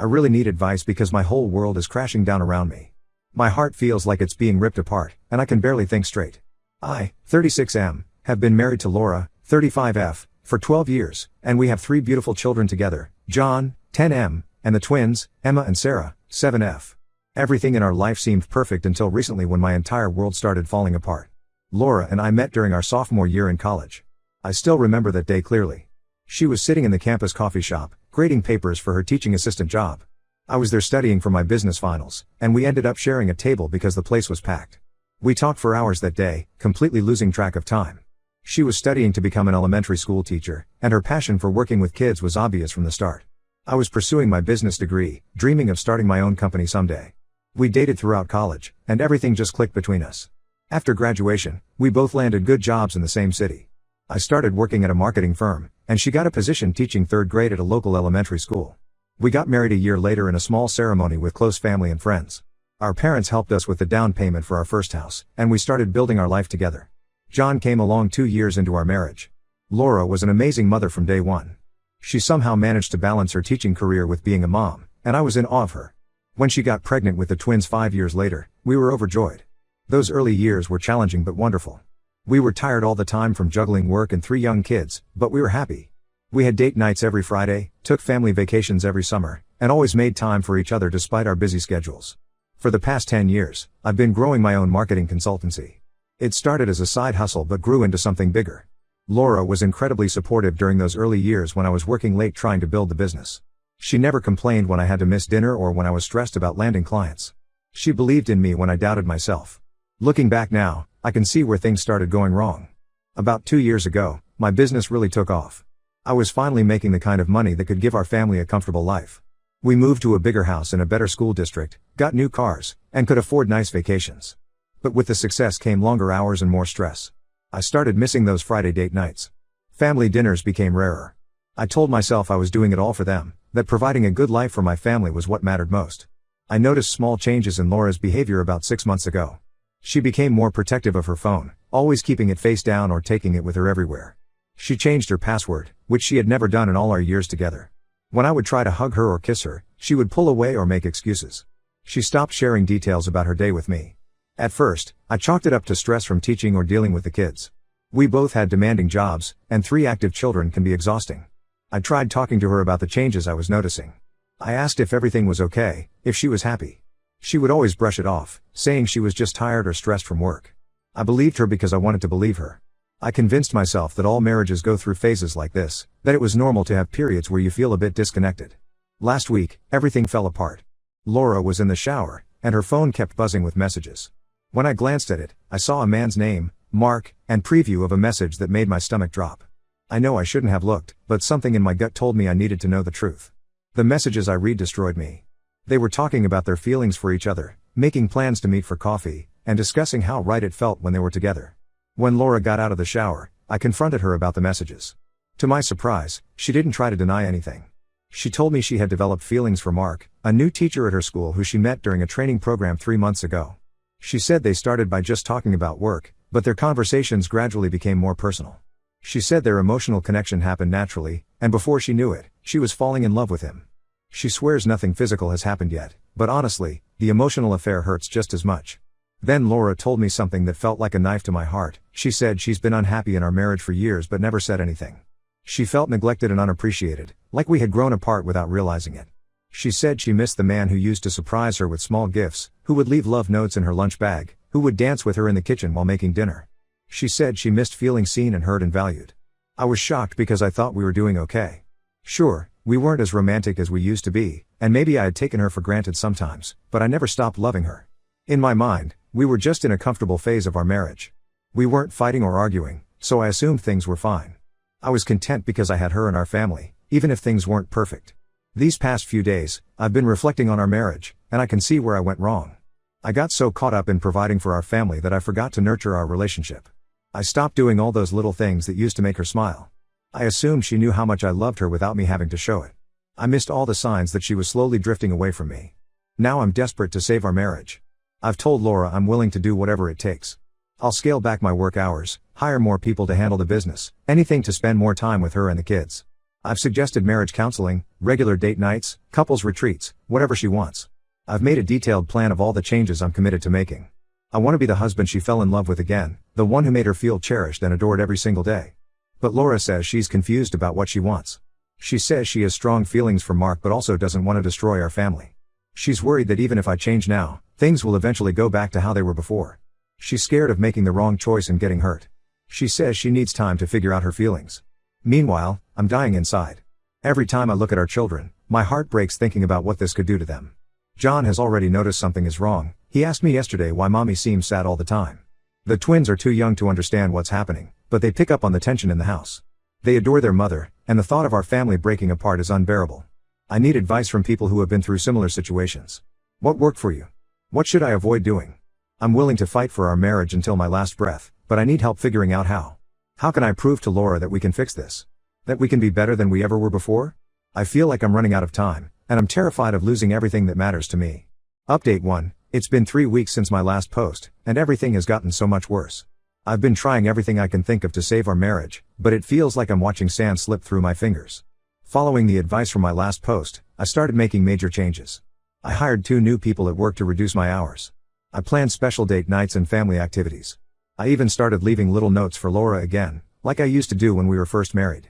I really need advice because my whole world is crashing down around me. My heart feels like it's being ripped apart, and I can barely think straight. I, 36M, have been married to Laura, 35F, for 12 years, and we have 3 beautiful children together, John, 10M, and the twins, Emma and Sarah, 7F. Everything in our life seemed perfect until recently when my entire world started falling apart. Laura and I met during our sophomore year in college. I still remember that day clearly. She was sitting in the campus coffee shop, grading papers for her teaching assistant job. I was there studying for my business finals, and we ended up sharing a table because the place was packed. We talked for hours that day, completely losing track of time. She was studying to become an elementary school teacher, and her passion for working with kids was obvious from the start. I was pursuing my business degree, dreaming of starting my own company someday. We dated throughout college, and everything just clicked between us. After graduation, we both landed good jobs in the same city. I started working at a marketing firm, and she got a position teaching 3rd grade at a local elementary school. We got married a year later in a small ceremony with close family and friends. Our parents helped us with the down payment for our first house, and we started building our life together. John came along 2 years into our marriage. Laura was an amazing mother from day one. She somehow managed to balance her teaching career with being a mom, and I was in awe of her. When she got pregnant with the twins 5 years later, we were overjoyed. Those early years were challenging but wonderful. We were tired all the time from juggling work and 3 young kids, but we were happy. We had date nights every Friday, took family vacations every summer, and always made time for each other despite our busy schedules. For the past 10 years, I've been growing my own marketing consultancy. It started as a side hustle but grew into something bigger. Laura was incredibly supportive during those early years when I was working late trying to build the business. She never complained when I had to miss dinner or when I was stressed about landing clients. She believed in me when I doubted myself. Looking back now, I can see where things started going wrong. About 2 years ago, my business really took off. I was finally making the kind of money that could give our family a comfortable life. We moved to a bigger house in a better school district, got new cars, and could afford nice vacations. But with the success came longer hours and more stress. I started missing those Friday date nights. Family dinners became rarer. I told myself I was doing it all for them, that providing a good life for my family was what mattered most. I noticed small changes in Laura's behavior about 6 months ago. She became more protective of her phone, always keeping it face down or taking it with her everywhere. She changed her password, which she had never done in all our years together. When I would try to hug her or kiss her, she would pull away or make excuses. She stopped sharing details about her day with me. At first, I chalked it up to stress from teaching or dealing with the kids. We both had demanding jobs, and 3 active children can be exhausting. I tried talking to her about the changes I was noticing. I asked if everything was okay, if she was happy. She would always brush it off, saying she was just tired or stressed from work. I believed her because I wanted to believe her. I convinced myself that all marriages go through phases like this, that it was normal to have periods where you feel a bit disconnected. Last week, everything fell apart. Laura was in the shower, and her phone kept buzzing with messages. When I glanced at it, I saw a man's name, Mark, and preview of a message that made my stomach drop. I know I shouldn't have looked, but something in my gut told me I needed to know the truth. The messages I read destroyed me. They were talking about their feelings for each other, making plans to meet for coffee, and discussing how right it felt when they were together. When Laura got out of the shower, I confronted her about the messages. To my surprise, she didn't try to deny anything. She told me she had developed feelings for Mark, a new teacher at her school who she met during a training program 3 months ago. She said they started by just talking about work, but their conversations gradually became more personal. She said their emotional connection happened naturally, and before she knew it, she was falling in love with him. She swears nothing physical has happened yet, but honestly, the emotional affair hurts just as much. Then Laura told me something that felt like a knife to my heart. She said she's been unhappy in our marriage for years but never said anything. She felt neglected and unappreciated, like we had grown apart without realizing it. She said she missed the man who used to surprise her with small gifts, who would leave love notes in her lunch bag, who would dance with her in the kitchen while making dinner. She said she missed feeling seen and heard and valued. I was shocked because I thought we were doing okay. Sure, we weren't as romantic as we used to be, and maybe I had taken her for granted sometimes, but I never stopped loving her. In my mind, we were just in a comfortable phase of our marriage. We weren't fighting or arguing, so I assumed things were fine. I was content because I had her and our family, even if things weren't perfect. These past few days, I've been reflecting on our marriage, and I can see where I went wrong. I got so caught up in providing for our family that I forgot to nurture our relationship. I stopped doing all those little things that used to make her smile. I assumed she knew how much I loved her without me having to show it. I missed all the signs that she was slowly drifting away from me. Now I'm desperate to save our marriage. I've told Laura I'm willing to do whatever it takes. I'll scale back my work hours, hire more people to handle the business, anything to spend more time with her and the kids. I've suggested marriage counseling, regular date nights, couples retreats, whatever she wants. I've made a detailed plan of all the changes I'm committed to making. I want to be the husband she fell in love with again, the one who made her feel cherished and adored every single day. But Laura says she's confused about what she wants. She says she has strong feelings for Mark but also doesn't want to destroy our family. She's worried that even if I change now, things will eventually go back to how they were before. She's scared of making the wrong choice and getting hurt. She says she needs time to figure out her feelings. Meanwhile, I'm dying inside. Every time I look at our children, my heart breaks thinking about what this could do to them. John has already noticed something is wrong. He asked me yesterday why mommy seems sad all the time. The twins are too young to understand what's happening, but they pick up on the tension in the house. They adore their mother, and the thought of our family breaking apart is unbearable. I need advice from people who have been through similar situations. What worked for you? What should I avoid doing? I'm willing to fight for our marriage until my last breath, but I need help figuring out how. How can I prove to Laura that we can fix this? That we can be better than we ever were before? I feel like I'm running out of time, and I'm terrified of losing everything that matters to me. Update 1. It's been 3 weeks since my last post, and everything has gotten so much worse. I've been trying everything I can think of to save our marriage, but it feels like I'm watching sand slip through my fingers. Following the advice from my last post, I started making major changes. I hired 2 new people at work to reduce my hours. I planned special date nights and family activities. I even started leaving little notes for Laura again, like I used to do when we were first married.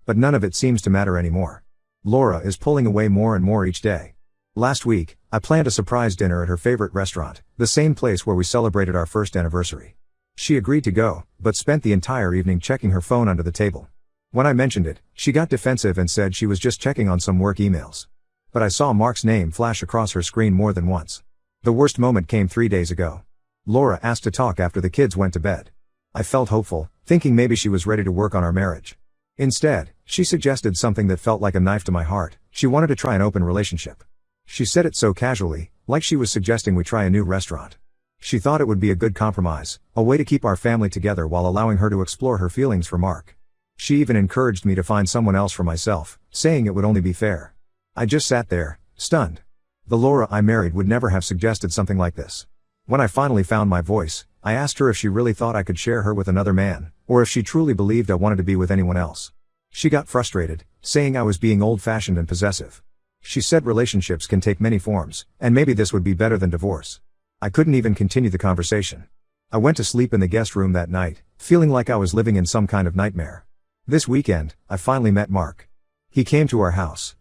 But none of it seems to matter anymore. Laura is pulling away more and more each day. Last week, I planned a surprise dinner at her favorite restaurant, the same place where we celebrated our first anniversary. She agreed to go, but spent the entire evening checking her phone under the table. When I mentioned it, she got defensive and said she was just checking on some work emails. But I saw Mark's name flash across her screen more than once. The worst moment came 3 days ago. Laura asked to talk after the kids went to bed. I felt hopeful, thinking maybe she was ready to work on our marriage. Instead, she suggested something that felt like a knife to my heart. She wanted to try an open relationship. She said it so casually, like she was suggesting we try a new restaurant. She thought it would be a good compromise, a way to keep our family together while allowing her to explore her feelings for Mark. She even encouraged me to find someone else for myself, saying it would only be fair. I just sat there, stunned. The Laura I married would never have suggested something like this. When I finally found my voice, I asked her if she really thought I could share her with another man, or if she truly believed I wanted to be with anyone else. She got frustrated, saying I was being old-fashioned and possessive. She said relationships can take many forms, and maybe this would be better than divorce. I couldn't even continue the conversation. I went to sleep in the guest room that night, feeling like I was living in some kind of nightmare. This weekend, I finally met Mark. He came to our house,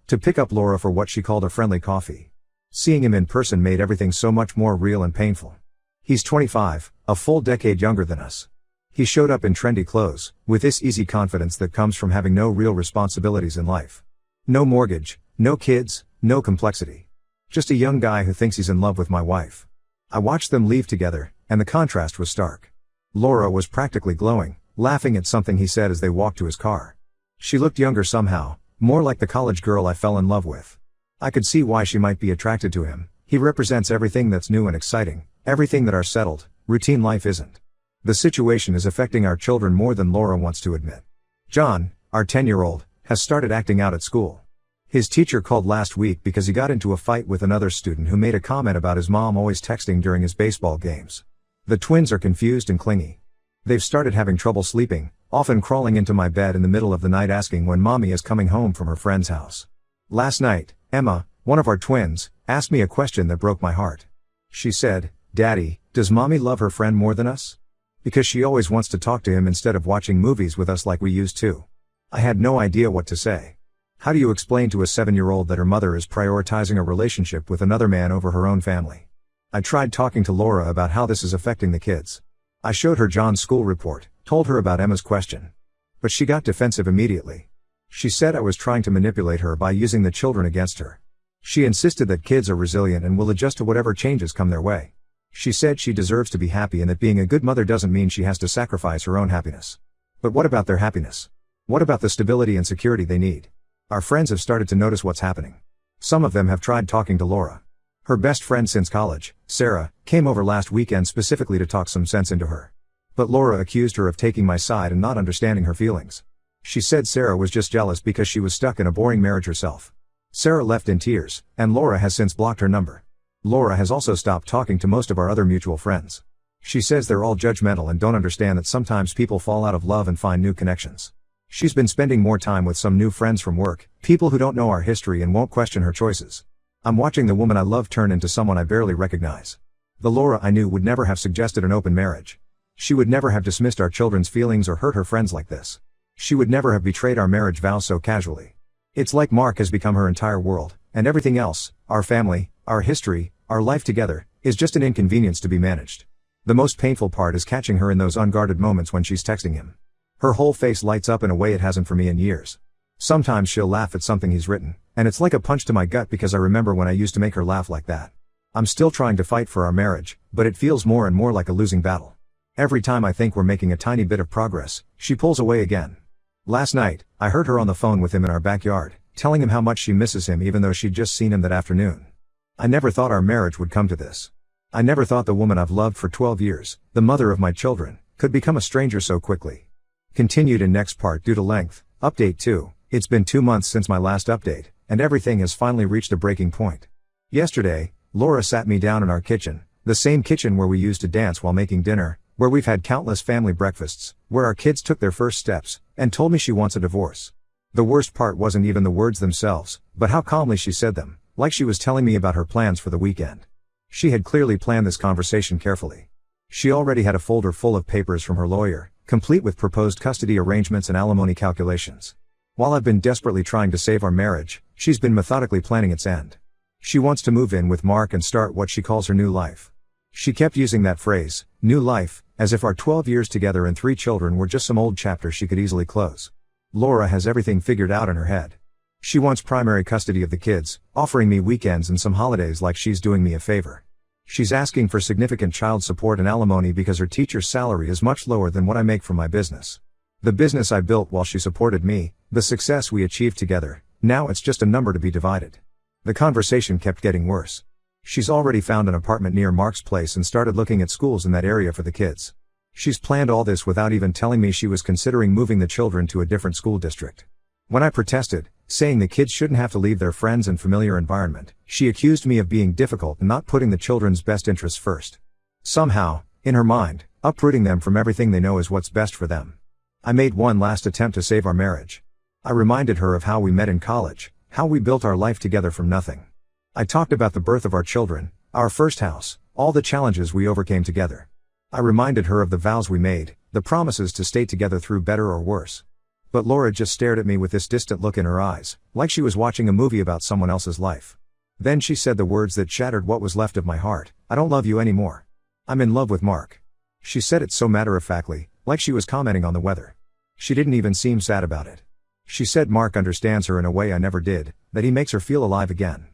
to pick up Laura for what she called a friendly coffee. Seeing him in person made everything so much more real and painful. He's 25, a full decade younger than us. He showed up in trendy clothes, with this easy confidence that comes from having no real responsibilities in life. No mortgage, no kids, no complexity. Just a young guy who thinks he's in love with my wife. I watched them leave together, and the contrast was stark. Laura was practically glowing, laughing at something he said as they walked to his car. She looked younger somehow, more like the college girl I fell in love with. I could see why she might be attracted to him. He represents everything that's new and exciting, everything that our settled, routine life isn't. The situation is affecting our children more than Laura wants to admit. John, our 10-year-old, has started acting out at school. His teacher called last week because he got into a fight with another student who made a comment about his mom always texting during his baseball games. The twins are confused and clingy. They've started having trouble sleeping, often crawling into my bed in the middle of the night asking when mommy is coming home from her friend's house. Last night, Emma, one of our twins, asked me a question that broke my heart. She said, "Daddy, does mommy love her friend more than us? Because she always wants to talk to him instead of watching movies with us like we used to." I had no idea what to say. How do you explain to a 7-year-old that her mother is prioritizing a relationship with another man over her own family? I tried talking to Laura about how this is affecting the kids. I showed her John's school report, told her about Emma's question. But she got defensive immediately. She said I was trying to manipulate her by using the children against her. She insisted that kids are resilient and will adjust to whatever changes come their way. She said she deserves to be happy and that being a good mother doesn't mean she has to sacrifice her own happiness. But what about their happiness? What about the stability and security they need? Our friends have started to notice what's happening. Some of them have tried talking to Laura. Her best friend since college, Sarah, came over last weekend specifically to talk some sense into her. But Laura accused her of taking my side and not understanding her feelings. She said Sarah was just jealous because she was stuck in a boring marriage herself. Sarah left in tears, and Laura has since blocked her number. Laura has also stopped talking to most of our other mutual friends. She says they're all judgmental and don't understand that sometimes people fall out of love and find new connections. She's been spending more time with some new friends from work, people who don't know our history and won't question her choices. I'm watching the woman I love turn into someone I barely recognize. The Laura I knew would never have suggested an open marriage. She would never have dismissed our children's feelings or hurt her friends like this. She would never have betrayed our marriage vows so casually. It's like Mark has become her entire world, and everything else, our family, our history, our life together, is just an inconvenience to be managed. The most painful part is catching her in those unguarded moments when she's texting him. Her whole face lights up in a way it hasn't for me in years. Sometimes she'll laugh at something he's written, and it's like a punch to my gut because I remember when I used to make her laugh like that. I'm still trying to fight for our marriage, but it feels more and more like a losing battle. Every time I think we're making a tiny bit of progress, she pulls away again. Last night, I heard her on the phone with him in our backyard, telling him how much she misses him even though she'd just seen him that afternoon. I never thought our marriage would come to this. I never thought the woman I've loved for 12 years, the mother of my children, could become a stranger so quickly. Continued in next part due to length. Update 2. It's been 2 months since my last update, and everything has finally reached a breaking point. Yesterday, Laura sat me down in our kitchen, the same kitchen where we used to dance while making dinner, where we've had countless family breakfasts, where our kids took their first steps, and told me she wants a divorce. The worst part wasn't even the words themselves, but how calmly she said them, like she was telling me about her plans for the weekend. She had clearly planned this conversation carefully. She already had a folder full of papers from her lawyer, complete with proposed custody arrangements and alimony calculations. While I've been desperately trying to save our marriage, she's been methodically planning its end. She wants to move in with Mark and start what she calls her new life. She kept using that phrase, new life, as if our 12 years together and 3 children were just some old chapter she could easily close. Laura has everything figured out in her head. She wants primary custody of the kids, offering me weekends and some holidays like she's doing me a favor. She's asking for significant child support and alimony because her teacher's salary is much lower than what I make from my business. The business I built while she supported me, the success we achieved together, now it's just a number to be divided. The conversation kept getting worse. She's already found an apartment near Mark's place and started looking at schools in that area for the kids. She's planned all this without even telling me she was considering moving the children to a different school district. When I protested, saying the kids shouldn't have to leave their friends and familiar environment, she accused me of being difficult and not putting the children's best interests first. Somehow, in her mind, uprooting them from everything they know is what's best for them. I made one last attempt to save our marriage. I reminded her of how we met in college, how we built our life together from nothing. I talked about the birth of our children, our first house, all the challenges we overcame together. I reminded her of the vows we made, the promises to stay together through better or worse. But Laura just stared at me with this distant look in her eyes, like she was watching a movie about someone else's life. Then she said the words that shattered what was left of my heart, I don't love you anymore. I'm in love with Mark. She said it so matter-of-factly, like she was commenting on the weather. She didn't even seem sad about it. She said Mark understands her in a way I never did, that he makes her feel alive again.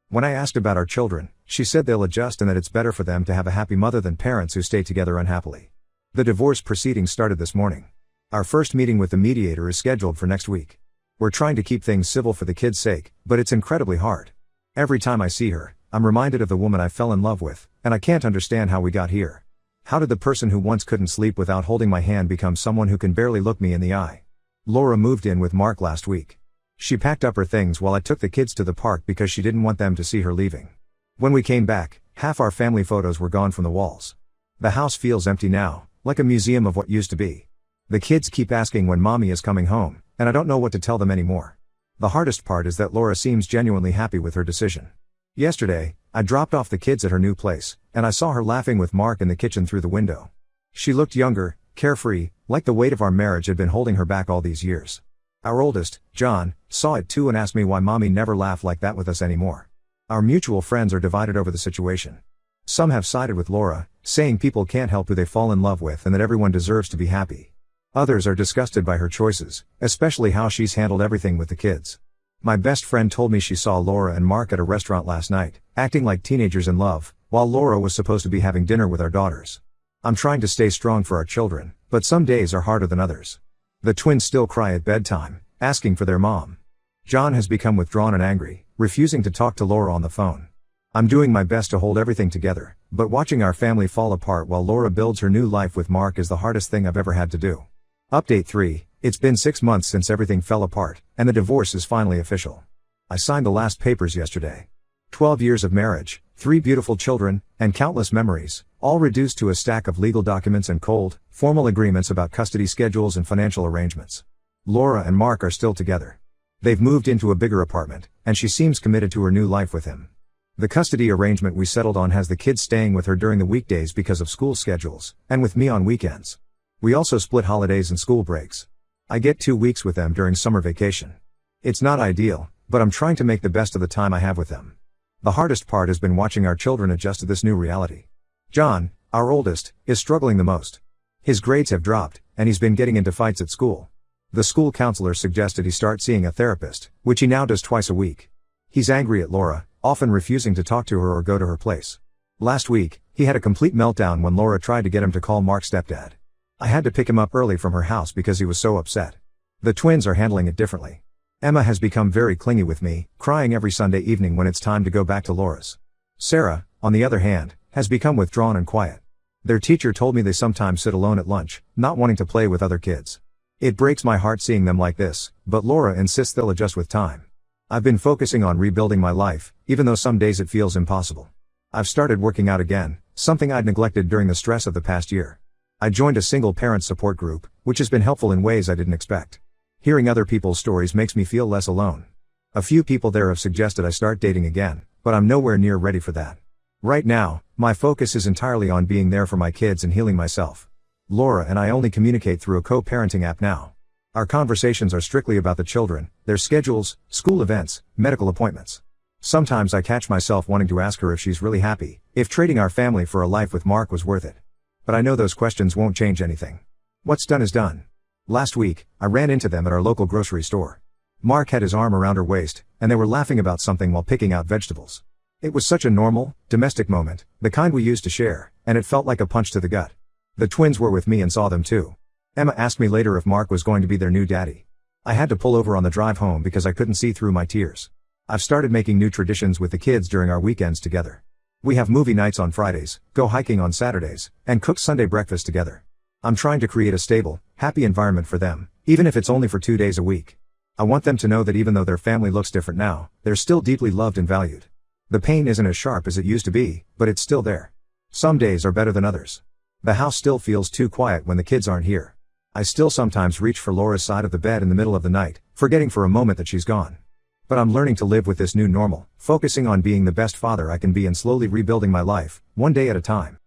When I asked about our children, she said they'll adjust and that it's better for them to have a happy mother than parents who stay together unhappily. The divorce proceedings started this morning. Our first meeting with the mediator is scheduled for next week. We're trying to keep things civil for the kids' sake, but it's incredibly hard. Every time I see her, I'm reminded of the woman I fell in love with, and I can't understand how we got here. How did the person who once couldn't sleep without holding my hand become someone who can barely look me in the eye? Laura moved in with Mark last week. She packed up her things while I took the kids to the park because she didn't want them to see her leaving. When we came back, half our family photos were gone from the walls. The house feels empty now, like a museum of what used to be. The kids keep asking when mommy is coming home, and I don't know what to tell them anymore. The hardest part is that Laura seems genuinely happy with her decision. Yesterday, I dropped off the kids at her new place, and I saw her laughing with Mark in the kitchen through the window. She looked younger, carefree, like the weight of our marriage had been holding her back all these years. Our oldest, John, saw it too and asked me why mommy never laughed like that with us anymore. Our mutual friends are divided over the situation. Some have sided with Laura, saying people can't help who they fall in love with and that everyone deserves to be happy. Others are disgusted by her choices, especially how she's handled everything with the kids. My best friend told me she saw Laura and Mark at a restaurant last night, acting like teenagers in love, while Laura was supposed to be having dinner with our daughters. I'm trying to stay strong for our children, but some days are harder than others. The twins still cry at bedtime, asking for their mom. John has become withdrawn and angry, refusing to talk to Laura on the phone. I'm doing my best to hold everything together, but watching our family fall apart while Laura builds her new life with Mark is the hardest thing I've ever had to do. Update 3, it's been 6 months since everything fell apart, and the divorce is finally official. I signed the last papers yesterday. 12 years of marriage, 3 beautiful children, and countless memories, all reduced to a stack of legal documents and cold, formal agreements about custody schedules and financial arrangements. Laura and Mark are still together. They've moved into a bigger apartment, and she seems committed to her new life with him. The custody arrangement we settled on has the kids staying with her during the weekdays because of school schedules, and with me on weekends. We also split holidays and school breaks. I get 2 weeks with them during summer vacation. It's not ideal, but I'm trying to make the best of the time I have with them. The hardest part has been watching our children adjust to this new reality. John, our oldest, is struggling the most. His grades have dropped, and he's been getting into fights at school. The school counselor suggested he start seeing a therapist, which he now does twice a week. He's angry at Laura, often refusing to talk to her or go to her place. Last week, he had a complete meltdown when Laura tried to get him to call Mark's stepdad. I had to pick him up early from her house because he was so upset. The twins are handling it differently. Emma has become very clingy with me, crying every Sunday evening when it's time to go back to Laura's. Sarah, on the other hand, has become withdrawn and quiet. Their teacher told me they sometimes sit alone at lunch, not wanting to play with other kids. It breaks my heart seeing them like this, but Laura insists they'll adjust with time. I've been focusing on rebuilding my life, even though some days it feels impossible. I've started working out again, something I'd neglected during the stress of the past year. I joined a single parent support group, which has been helpful in ways I didn't expect. Hearing other people's stories makes me feel less alone. A few people there have suggested I start dating again, but I'm nowhere near ready for that. Right now, my focus is entirely on being there for my kids and healing myself. Laura and I only communicate through a co-parenting app now. Our conversations are strictly about the children, their schedules, school events, medical appointments. Sometimes I catch myself wanting to ask her if she's really happy, if trading our family for a life with Mark was worth it. But I know those questions won't change anything. What's done is done. Last week, I ran into them at our local grocery store. Mark had his arm around her waist, and they were laughing about something while picking out vegetables. It was such a normal, domestic moment, the kind we used to share, and it felt like a punch to the gut. The twins were with me and saw them too. Emma asked me later if Mark was going to be their new daddy. I had to pull over on the drive home because I couldn't see through my tears. I've started making new traditions with the kids during our weekends together. We have movie nights on Fridays, go hiking on Saturdays, and cook Sunday breakfast together. I'm trying to create a stable, happy environment for them, even if it's only for 2 days a week. I want them to know that even though their family looks different now, they're still deeply loved and valued. The pain isn't as sharp as it used to be, but it's still there. Some days are better than others. The house still feels too quiet when the kids aren't here. I still sometimes reach for Laura's side of the bed in the middle of the night, forgetting for a moment that she's gone. But I'm learning to live with this new normal, focusing on being the best father I can be and slowly rebuilding my life, one day at a time.